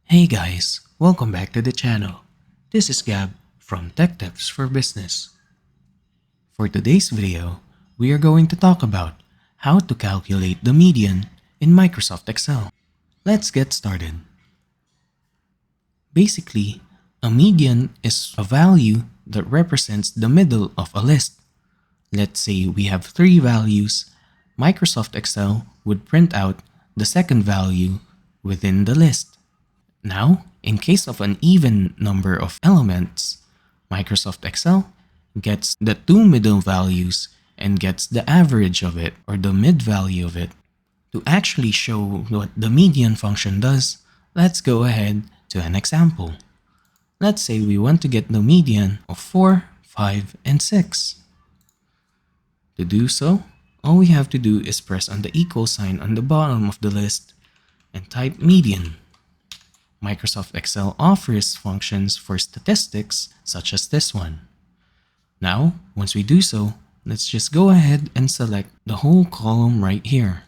Hey guys, welcome back to the channel. This is Gab from Tech Tips for Business. For today's video, we are going to talk about how to calculate the median in Microsoft Excel. Let's get started. Basically, a median is a value that represents the middle of a list. Let's say we have 3 values. Microsoft Excel would print out the second value within the list. Now, in case of an even number of elements, Microsoft Excel gets the 2 middle values and gets the average of it or the mid value of it. To actually show what the median function does, let's go ahead to an example. Let's say we want to get the median of 4, 5, and 6. To do so, all we have to do is press on the equal sign on the bottom of the list and type median. Microsoft Excel offers functions for statistics such as this one. Now, once we do so, let's just go ahead and select the whole column right here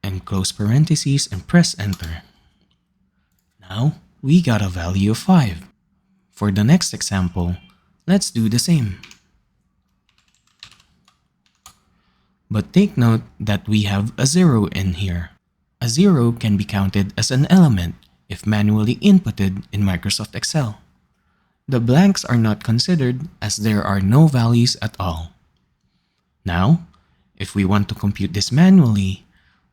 and close parentheses and press enter. Now, we got a value of 5. For the next example, let's do the same. But take note that we have a 0 in here. A 0 can be counted as an element if manually inputted in Microsoft Excel. The blanks are not considered as there are no values at all. Now, if we want to compute this manually,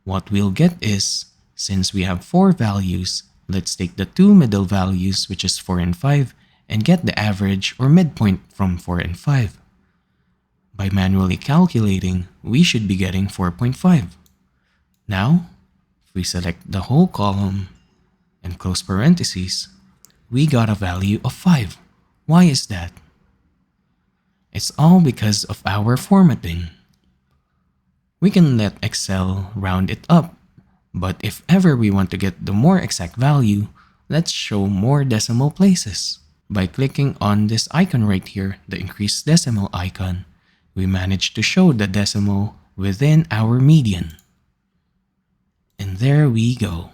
what we'll get is, since we have 4 values, let's take the 2 middle values, which is 4 and 5, and get the average or midpoint from 4 and 5. By manually calculating, we should be getting 4.5. Now, if we select the whole column and close parentheses, we got a value of 5. Why is that? It's all because of our formatting. We can let Excel round it up, but if ever we want to get the more exact value, let's show more decimal places. By clicking on this icon right here, the increased decimal icon, we manage to show the decimal within our median. And there we go.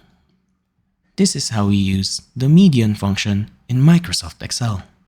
This is how we use the median function in Microsoft Excel.